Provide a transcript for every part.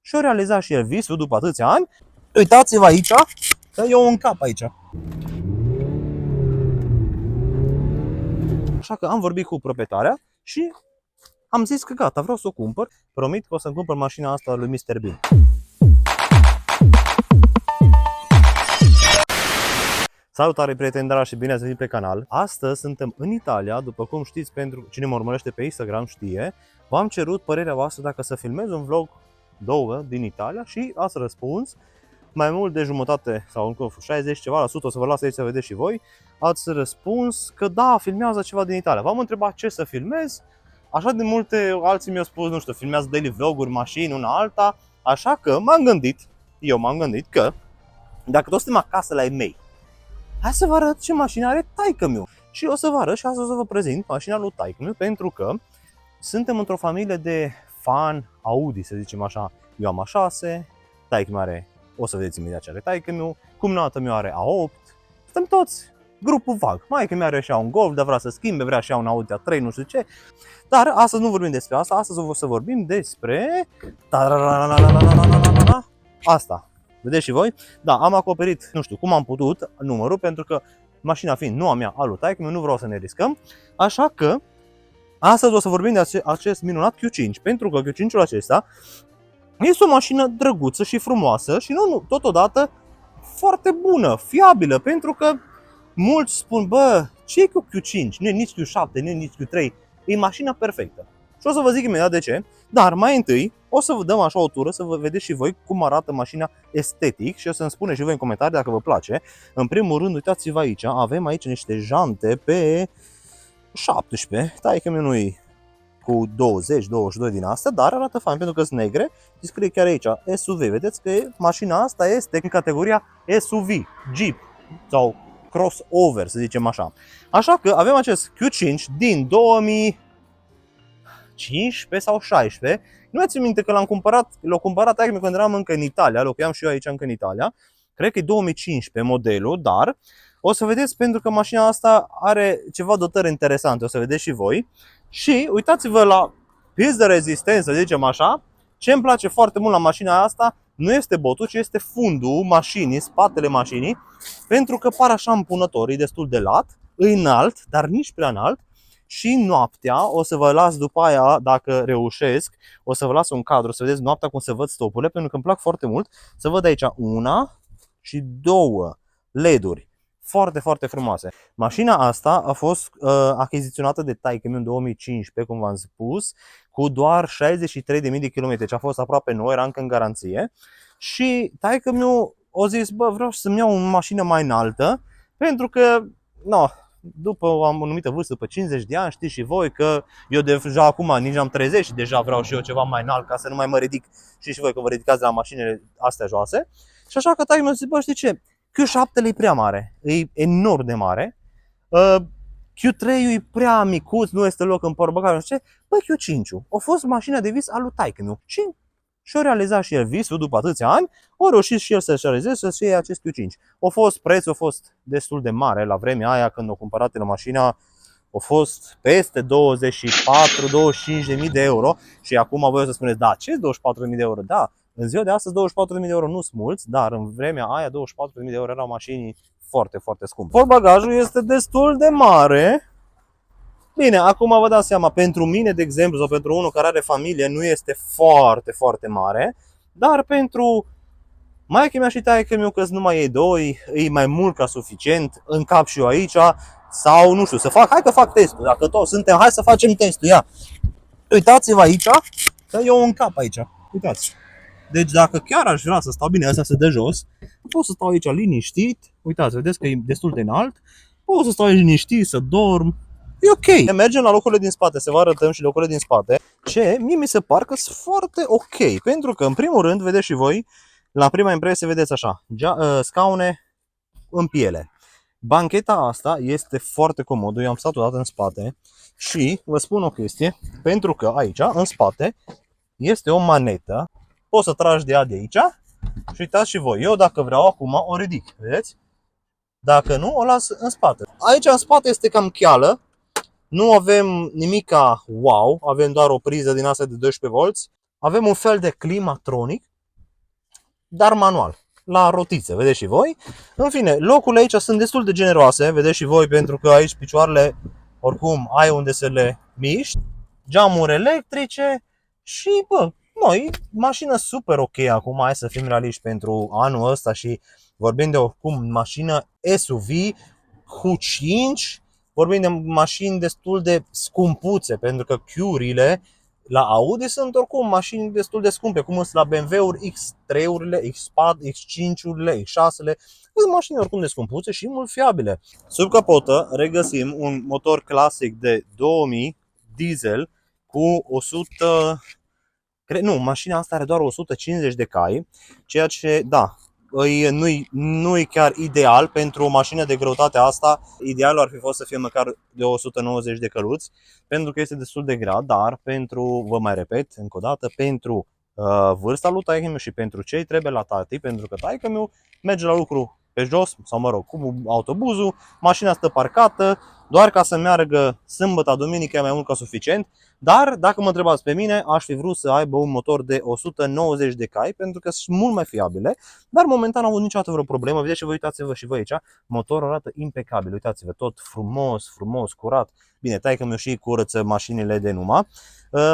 și-a realizat și el visul după atâția ani. Uitați-vă aici, că eu un cap aici. Așa că am vorbit cu proprietarea și am zis că gata, vreau să o cumpăr. Promit că o să-mi cumpăr mașina asta lui Mr. Bean. Salutare prieteni dragi și bine ați venit pe canal. Astăzi suntem în Italia, după cum știți, pentru cine mă urmărește pe Instagram știe. V-am cerut părerea voastră dacă să filmez un vlog 2 din Italia și ați răspuns. Mai mult de jumătate sau încă 60 ceva la sută, o să vă las aici să vedeți și voi. Ați răspuns că da, filmează ceva din Italia. V-am întrebat ce să filmez. Așa de multe alții mi-au spus, nu știu, filmează daily vloguri, mașini, una alta. Așa că m-am gândit că dacă toți suntem acasă la ei mei, hai să vă arăt ce mașină are taică-miu. Și o să vă arăt și astăzi o să vă prezint mașina lui taică-miu, pentru că suntem într-o familie de fan Audi, să zicem așa. Eu am A6, taică-miu are, o să vedeți imediat ce are taică-miu, cumnata-miu are A8, suntem toți grupul vag. Maică-miu are și un Golf, dar vrea să schimbe, vrea și un Audi A3, nu știu ce. Dar astăzi nu vorbim despre asta, astăzi o să vorbim despre asta. Vedeți și voi? Da, am acoperit, nu știu cum am putut, numărul, pentru că mașina fiind nu a mea, a lui taică-miu, nu vreau să ne riscăm. Așa că astăzi o să vorbim de acest minunat Q5, pentru că Q5-ul acesta este o mașină drăguță și frumoasă și nu, totodată foarte bună, fiabilă, pentru că mulți spun, bă, ce e cu Q5? Nu e nici Q7, nu e nici Q3, e mașina perfectă. Și o să vă zic imediat de ce, dar mai întâi o să vă dăm așa o tură să vă vedeți și voi cum arată mașina estetic și o să-mi spuneți și voi în comentarii dacă vă place. În primul rând, uitați-vă aici, avem aici niște jante pe 17, taică-miu nu-i cu 20-22 din astea, dar arată fain pentru că sunt negre și scrie chiar aici SUV. Vedeți că mașina asta este în categoria SUV, Jeep sau crossover, să zicem așa. Așa că avem acest Q5 din 2015 sau 16. Nu mai țin minte că l-a cumpărat taică-miu când eram încă în Italia, locuiam și eu aici încă în Italia. Cred că e 2015 modelul, dar o să vedeți pentru că mașina asta are ceva dotări interesante, o să vedeți și voi. Și uitați-vă la pies de rezistență, zicem așa. Ce îmi place foarte mult la mașina asta nu este botul, ci este fundul mașinii, spatele mașinii, pentru că pare așa împunător, e destul de lat, e înalt, dar nici prea înalt. Și noaptea, o să vă las după aia, dacă reușesc, o să vă las un cadru să vedeți noaptea cum se văd stopurile, pentru că îmi plac foarte mult să văd aici una și două LED-uri foarte, foarte frumoase. Mașina asta a fost achiziționată de taică-miu în 2015, cum v-am spus, cu doar 63.000 de kilometri, deci a fost aproape nouă, era încă în garanție. Și taică-miu a zis, bă, vreau să-mi iau o mașină mai înaltă, pentru că, după o anumită vârstă, după 50 de ani, știți și voi că eu deja acum nici am 30 și deja vreau și eu ceva mai înalt ca să nu mai mă ridic. Știți și voi că vă ridicați de la mașinile astea joase. Și așa că taică-miu zice, bă, știi ce? Q7 e prea mare, e enorm de mare. Q3 e prea micuț, nu este loc în portbagaj, nu știu ce. Bă, Q5 a fost mașina de vis a lui taică-miu și-a realizat și el visul după atâția ani, a reușit și el să-și realizeze să-și iei acest Q5. Prețul a fost destul de mare la vremea aia când o cumpărat la mașina, a fost peste 24-25.000 de euro și acum voi o să spuneți, da, ce 24.000 de euro? Da, în ziua de astăzi 24.000 de euro nu sunt mulți, dar în vremea aia 24.000 de euro erau mașini foarte, foarte scumpe. Portbagajul este destul de mare. Bine, acum vă dați seama, pentru mine, de exemplu, sau pentru unul care are familie, nu este foarte, foarte mare, dar pentru maică-mea și taică-miu, că numai ei doi, e mai mult ca suficient, încap și eu aici, sau nu știu, hai că fac testul, dacă toți suntem, hai să facem testul, ia. Uitați-vă aici, că eu încap aici, uitați. Deci dacă chiar aș vrea să stau bine, astea se dă jos, pot să stau aici liniștit, uitați, vedeți că e destul de înalt, pot să stau aici liniștit, să dorm. E ok. Mergem la locurile din spate, să vă arătăm și locurile din spate. Ce mie mi se par că sunt foarte ok. Pentru că, în primul rând, vedeți și voi, la prima impresie, vedeți așa, scaune în piele. Bancheta asta este foarte comodă, eu am stat odată în spate și vă spun o chestie, pentru că aici, în spate, este o manetă, poți să tragi de ea de aici și uitați și voi, eu dacă vreau acum o ridic, vedeți? Dacă nu, o las în spate. Aici în spate este cam cheală. Nu avem nimica wow, avem doar o priză din asta de 12 volți. avem un fel de climatronic, dar manual, la rotițe, vedeți și voi. În fine, locurile aici sunt destul de generoase, vedeți și voi, pentru că aici picioarele oricum ai unde să le miști, geamuri electrice și, noi, mașină super ok acum, hai să fim realiști pentru anul ăsta și vorbim de oricum mașină SUV Q5, vorbim de mașini destul de scumpuțe, pentru că Q-urile la Audi sunt oricum mașini destul de scumpe, cum sunt la BMW-uri X3-urile, X4, X5-urile, X6-le, sunt mașini oricum de scumpuțe și mult fiabile. Sub capotă regăsim un motor clasic de 2000 diesel cu 100, mașina asta are doar 150 de cai, ceea ce, da, nu-i chiar ideal pentru o mașină de greutate asta. Idealul ar fi fost să fie măcar de 190 de căluți, pentru că este destul de grea, dar vă mai repet încă o dată, pentru vârsta lui taică-miu și pentru ce trebuie la tati, pentru că taică-miu merge la lucru pe jos, sau mă rog, cu autobuzul, mașina stă parcată, doar ca să meargă sâmbătă, duminică e mai mult ca suficient. Dar, dacă mă întrebați pe mine, aș fi vrut să aibă un motor de 190 de cai, pentru că sunt mult mai fiabile, dar momentan n-am avut niciodată vreo problemă. Vedeți și voi, uitați-vă și voi aici, motorul arată impecabil, uitați-vă, tot frumos, curat. Bine, taică-miu și curăță mașinile de numai.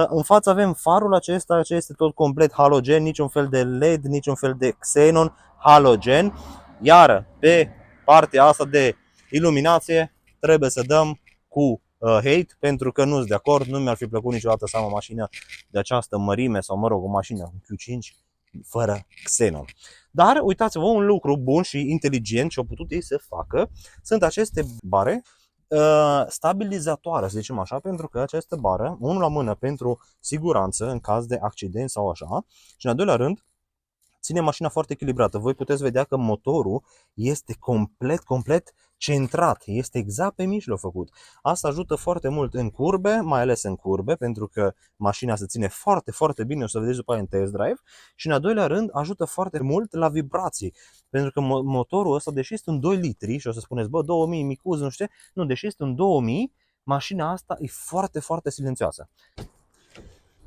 În față avem farul acesta, ce este tot complet halogen, niciun fel de LED, niciun fel de xenon, halogen. Iar pe partea asta de iluminație trebuie să dăm cu hate, pentru că nu sunt de acord, nu mi-ar fi plăcut niciodată să am o mașină de această mărime sau mă rog o mașină Q5 fără xenon. Dar uitați-vă, un lucru bun și inteligent ce au putut ei să facă sunt aceste bare stabilizatoare, să zicem așa, pentru că această bară, unul la mână pentru siguranță în caz de accident sau așa, și în al doilea rând ține mașina foarte echilibrată. Voi puteți vedea că motorul este complet centrat, este exact pe mijloc făcut. Asta ajută foarte mult în curbe, mai ales în curbe, pentru că mașina se ține foarte bine, o să vedeți după aia în test drive. Și în al doilea rând ajută foarte mult la vibrații, pentru că motorul ăsta, deși este un 2 litri și o să spuneți, 2000 micuț, nu știu, nu, deși este un 2000, mașina asta e foarte silențioasă.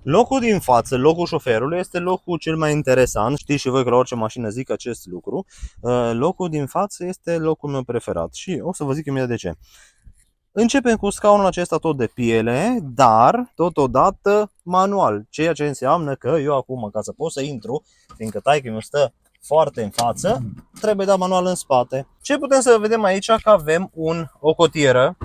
Locul din față, locul șoferului, este locul cel mai interesant. Știți și voi că la orice mașină zic acest lucru. Locul din față este locul meu preferat și o să vă zic imediat de ce. Începem cu scaunul acesta tot de piele, dar totodată manual, ceea ce înseamnă că eu acum, ca să pot să intru, fiindcă taică-miu stă foarte în față, trebuie dat manual în spate. Ce putem să vedem aici? Că avem o cotieră,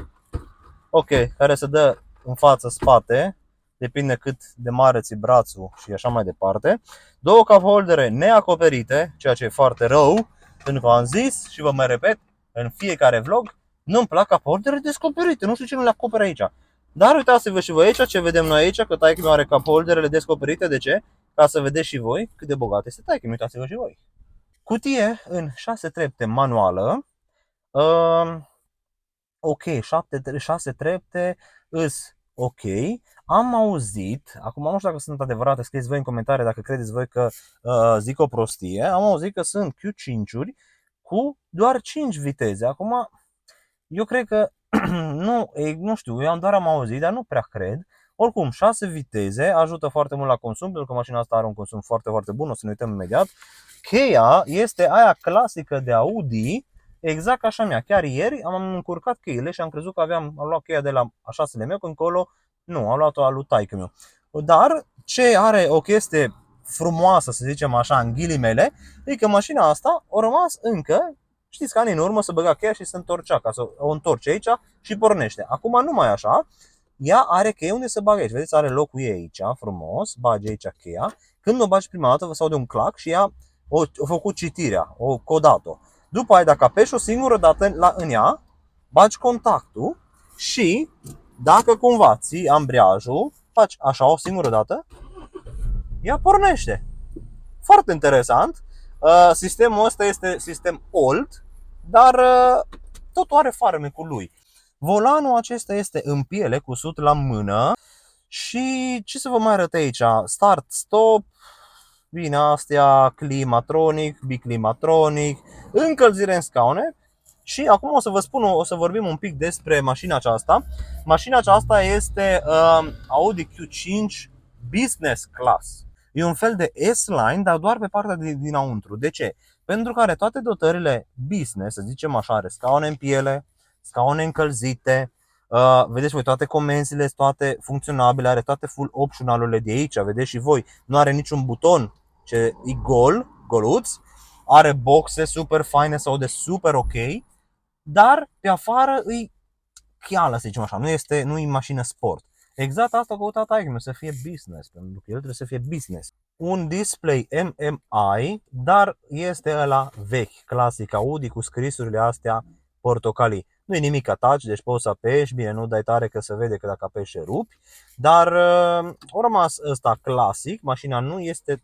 ok, care se dă în față, spate, depinde cât de mare ți brațul și așa mai departe. Două cup holdere neacoperite, ceea ce e foarte rău, pentru că am zis și vă mai repet în fiecare vlog, nu-mi plac cup holdere descoperite, nu știu ce nu le acoperă aici. Dar uitați-vă și voi aici ce vedem noi aici, că taică-miu are cup holderele descoperite, de ce? Ca să vedeți și voi cât de bogat este taică-miu, uitați-vă și voi. Cutie în 6 trepte manuală, ok, 6 trepte îs ok. Am auzit, acum nu știu dacă sunt adevărate, scrieți voi în comentarii dacă credeți voi că zic o prostie. Am auzit că sunt Q5-uri cu doar 5 viteze. Acum, eu cred că, nu știu, eu doar am auzit, dar nu prea cred. Oricum, 6 viteze ajută foarte mult la consum, pentru că mașina asta are un consum foarte bun, o să ne uităm imediat. Cheia este aia clasică de Audi, exact ca așa mea. Chiar ieri am încurcat cheile și am crezut că am luat cheia de la a 6-le meu, că încolo nu, am luat-o a lui taică-miu. Dar ce are o chestie frumoasă, să zicem așa, în ghilimele, e că mașina asta a rămas încă, știți, că ani în urmă să băga cheia și se întorcea, ca să o întorce aici și pornește. Acum nu mai așa, ea are cheie unde să bage aici. Vedeți, are locul ei aici, frumos, bage aici cheia. Când o bagi prima dată, vă se aude un clac și ea a făcut citirea, o codat-o. După aia, dacă apeși o singură dată în ea, bagi contactul și dacă cumva ții ambreiajul, faci așa o singură dată, ea pornește. Foarte interesant. Sistemul ăsta este sistem old, dar totul are farmecul lui. Volanul acesta este în piele, cusut la mână. Și ce să vă mai arăt aici? Start, stop, bine, astea, climatronic, biclimatronic, încălzire în scaune. Și acum o să vorbim un pic despre mașina aceasta. Mașina aceasta este Audi Q5 Business Class. E un fel de S-Line, dar doar pe partea dinăuntru. De ce? Pentru că are toate dotările business, să zicem așa, are scaune în piele, scaune încălzite, vedeți voi toate comenzile, toate funcționabile, are toate full optional-urile de aici, vedeți și voi, nu are niciun buton, ce e goluț, are boxe super faine sau de super ok, dar pe afară îi cheală, să zicem așa, nu e mașină sport. Exact asta a căutat Taică, să fie business, pentru că el trebuie să fie business. Un display MMI, dar este ăla vechi, clasic Audi cu scrisurile astea portocalii. Nu e nimic touch, deci poți să apeși, bine, nu dai tare că se vede că dacă apeși rupi, dar a rămas ăsta clasic, mașina nu este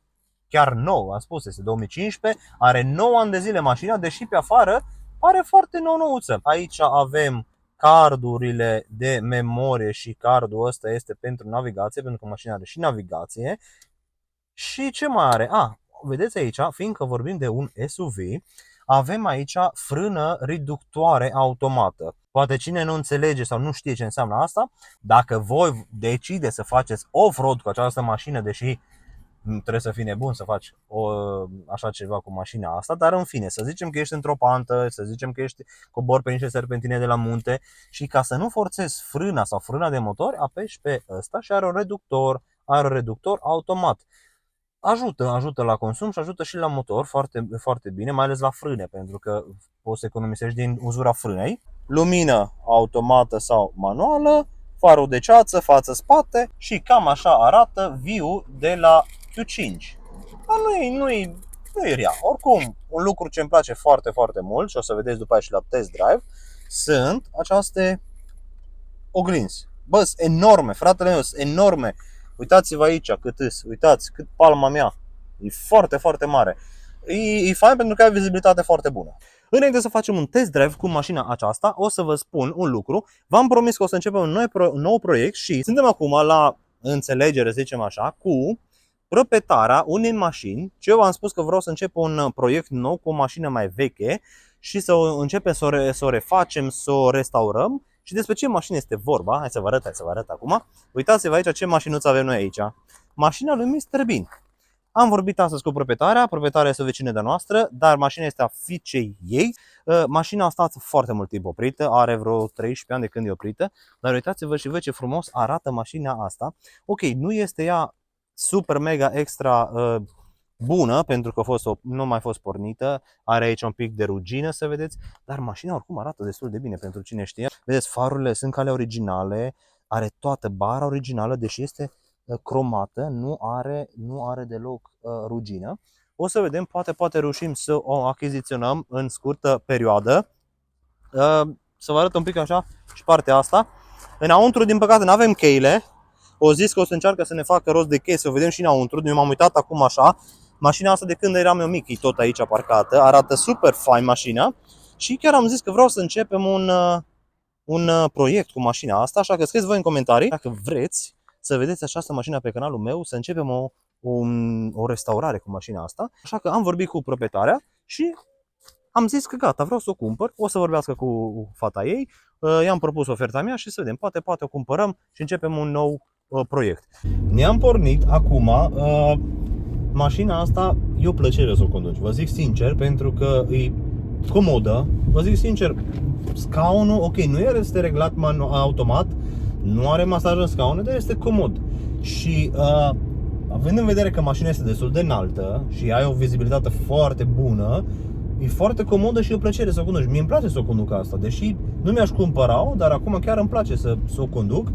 chiar nouă, am spus, este 2015, are 9 ani de zile mașina, deși pe afară pare foarte nou-nouță. Aici avem cardurile de memorie și cardul ăsta este pentru navigație, pentru că mașina are și navigație. Și ce mai are? Vedeți aici, fiindcă vorbim de un SUV, avem aici frână reductoare automată. Poate cine nu înțelege sau nu știe ce înseamnă asta, dacă voi decideți să faceți off-road cu această mașină, deși trebuie să fii nebun să faci așa ceva cu mașina asta, dar în fine, să zicem că ești într-o pantă, să zicem că cobori pe niște serpentine de la munte și ca să nu forțezi frâna sau frâna de motor, apeși pe ăsta și are un reductor automat. Ajută la consum și ajută și la motor foarte, foarte bine, mai ales la frâne, pentru că poți să economisești din uzura frânei. Lumină automată sau manuală, farul de ceață, față-spate și cam așa arată view de la Q5. Nu e rea. Oricum, un lucru ce îmi place foarte, foarte mult și o să vedeți după aia și la test drive, sunt aceste oglinzi. Bă, sunt enorme, fratele meu, sunt enorme. Uitați-vă aici uitați cât palma mea. E foarte, foarte mare. E fain pentru că ai vizibilitate foarte bună. Înainte să facem un test drive cu mașina aceasta, o să vă spun un lucru. V-am promis că o să începem un nou proiect și suntem acum la înțelegere, să zicem așa, cu proprietarea unei mașini. Și eu v-am spus că vreau să încep un proiect nou cu o mașină mai veche și să începem să o refacem, să o restaurăm. Și despre ce mașină este vorba? Hai să vă arăt acum. Uitați-vă aici ce mașinuță avem noi aici. Mașina lui Mr. Bean. Am vorbit astăzi cu proprietarea este o vecină de noastră, dar mașina este a fiicei ei. Mașina a stat foarte mult timp oprită, are vreo 13 ani de când e oprită, dar uitați-vă și voi ce frumos arată mașina asta. Ok, nu este ea super mega extra bună, pentru că nu mai fost pornită, are aici un pic de rugină, să vedeți, dar mașina oricum arată destul de bine pentru cine știe. Vedeți, farurile sunt ca ale originale, are toată bara originală, deși este cromată, nu are deloc rugină. O să vedem, poate reușim să o achiziționăm în scurtă perioadă. Să vă arăt un pic așa și partea asta. Înăuntru, din păcate, nu avem cheile. O zis că o să încearcă să ne facă rost de chei, să o vedem și înăuntru. Eu m-am uitat acum așa. Mașina asta de când eram eu mic, e tot aici parcată. Arată super fain mașina. Și chiar am zis că vreau să începem un proiect cu mașina asta. Așa că scrieți voi în comentarii dacă vreți să vedeți această mașină pe canalul meu, să începem o restaurare cu mașina asta. Așa că am vorbit cu proprietarea și am zis că gata, vreau să o cumpăr. O să vorbească cu fata ei, i-am propus oferta mea și să vedem, poate o cumpărăm și începem un nou proiect. Ne-am pornit acum. Mașina asta e o plăcere să o conduci, vă zic sincer, pentru că e comodă. Vă zic sincer, scaunul, ok, nu este reglat automat, nu are masaj în scaune, dar este comod. Și având în vedere că mașina este destul de înaltă și ai o vizibilitate foarte bună, e foarte comodă și e o plăcere să o conduci. Mie îmi place să o conduc asta, deși nu mi-aș cumpăra-o, dar acum chiar îmi place să o conduc.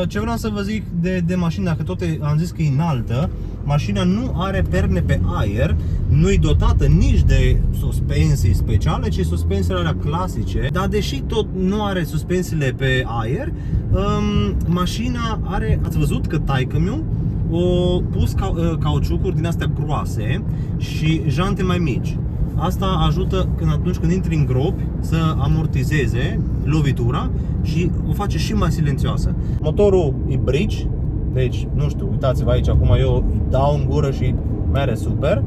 Ce vreau să vă zic de mașină, dacă tot am zis că e înaltă, mașina nu are perne pe aer, nu e dotată nici de suspensii speciale, ci suspensiile alea clasice. Dar deși tot nu are suspensiile pe aer, mașina are, ați văzut că taică-miu o pus cauciucuri din astea groase și jante mai mici. Asta ajută atunci când intri în gropi să amortizeze lovitura și o face și mai silențioasă. Motorul e bridge, deci nu știu, uitați-vă aici, acum eu îi dau în gură și mere super.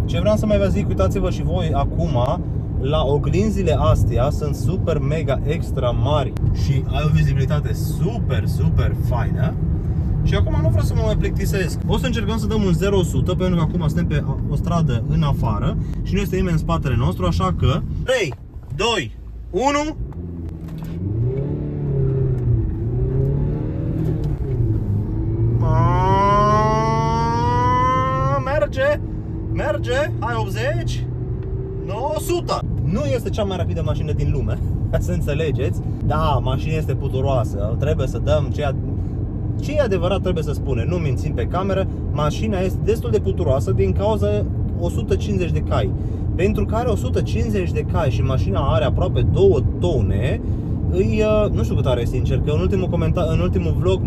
Ce vreau să mai vă zic, uitați-vă și voi acum la oglinzile astea, sunt super mega extra mari și ai o vizibilitate super, super faină. Și acum nu vreau să mă mai plictisesc. O să încercăm să dăm un 0-100, pentru că acum suntem pe o stradă în afară și nu este nimeni în spatele nostru, așa că 3, 2, 1. Merge, hai 80, 100. Nu este cea mai rapidă mașină din lume, ca să înțelegeți. Da, mașina este puturoasă, trebuie să dăm ce e adevărat, trebuie să spunem, nu mințim pe cameră. Mașina este destul de puturoasă din cauza 150 de cai. Pentru că are 150 de cai și mașina are aproape 2 tone, nu știu cât are, sincer, că în ultimul vlog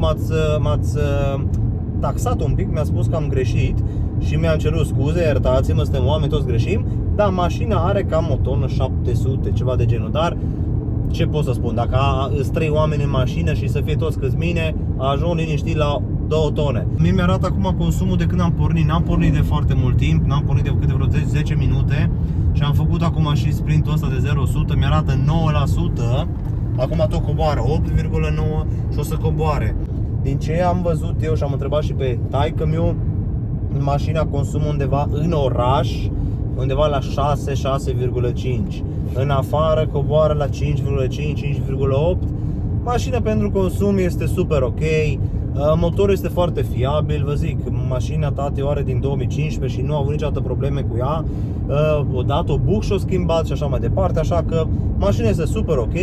m-ați taxat un pic, mi-a spus că am greșit și mi-am cerut scuze, iertați-mă, suntem oameni, toți greșim. Dar mașina are cam o tonă 700, ceva de genul, dar ce pot să spun, dacă sunt 3 oameni în mașină și să fie toți câți mine, ajung liniștit la 2 tone. Mie mi-arată acum consumul de când am pornit, n-am pornit de foarte mult timp, n-am pornit de câte vreo 10 minute și am făcut acum și sprintul ăsta de 0-100, mi-arată 9%, acum tot coboară 8,9 și o să coboare. Din ce am văzut eu și am întrebat și pe taică-miu, mașina consumă undeva în oraș, undeva la 6-6,5. În afară coboară la 5,5-5,8. Mașina pentru consum este super ok. Motorul este foarte fiabil, vă zic, mașina tati o are din 2015 și nu a avut niciodată probleme cu ea. O dat o buc și o schimbat și așa mai departe, așa că mașina este super ok.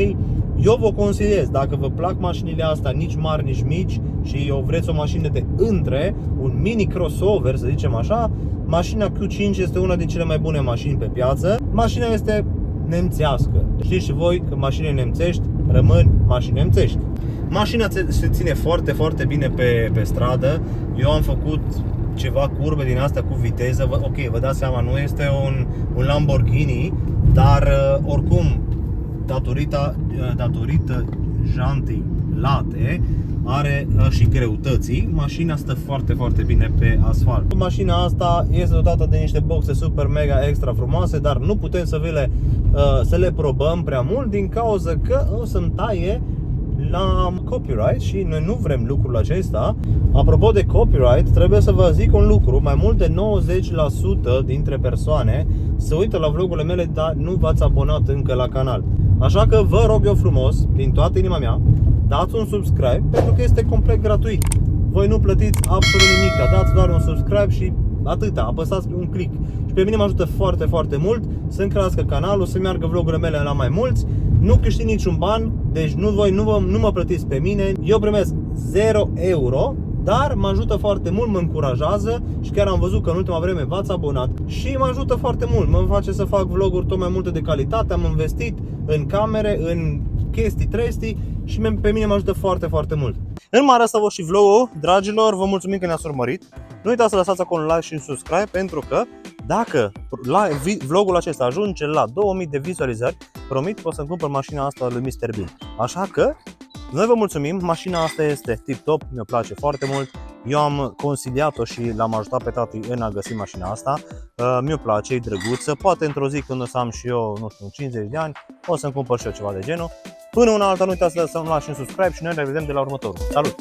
Eu vă consiliez, dacă vă plac mașinile astea, nici mari, nici mici, și eu vreți o mașină de între, un mini crossover, să zicem așa, mașina Q5 este una din cele mai bune mașini pe piață. Mașina este nemțească. Știți și voi că mașinile nemțești rămân mașini nemțești. Mașina se ține foarte, foarte bine pe stradă. Eu am făcut ceva curbe din astea cu viteză. Ok, vă dați seama, nu este un Lamborghini, dar oricum, datorită jantei late și greutății, mașina stă foarte, foarte bine pe asfalt. Mașina asta este dotată de niște boxe super mega extra frumoase, dar nu putem să le probăm prea mult din cauza că o să-mi taie la copyright și noi nu vrem lucrul acesta. Apropo de copyright, trebuie să vă zic un lucru: mai mult de 90% dintre persoane se uită la vlogurile mele, dar nu v-ați abonat încă la canal. Așa că vă rog eu frumos, din toată inima mea, dați un subscribe, pentru că este complet gratuit. Voi nu plătiți absolut nimic, dați doar un subscribe și atâta, apăsați un click. Și pe mine mă ajută foarte, foarte mult să-mi crească canalul, să meargă vlogurile mele la mai mulți. Nu câștig niciun ban, deci nu mă plătiți pe mine. Eu primesc 0 euro, dar mă ajută foarte mult, mă încurajează și chiar am văzut că în ultima vreme v-ați abonat și mă ajută foarte mult. Mă face să fac vloguri tot mai multe de calitate, am investit în camere, în chestii, trestii și pe mine mă ajută foarte, foarte mult. În mare asta vă și vlogul, dragilor, vă mulțumim că ne-ați urmărit. Nu uitați să lăsați acolo un like și un subscribe, pentru că dacă vlogul acesta ajunge la 2000 de vizualizări, promit că o să-mi cumpăr mașina asta lui Mr. Bean. Așa că noi vă mulțumim, mașina asta este tip-top, mi-o place foarte mult. Eu am consiliat-o și l-am ajutat pe tati în a găsi mașina asta. Mi-o place, e drăguță. Poate într-o zi când o să am și eu, nu știu, 50 de ani, o să-mi cumpăr și eu ceva de genul. Până una alta, nu uitați să lăsați un like și un subscribe și noi ne revedem de la următorul. Salut!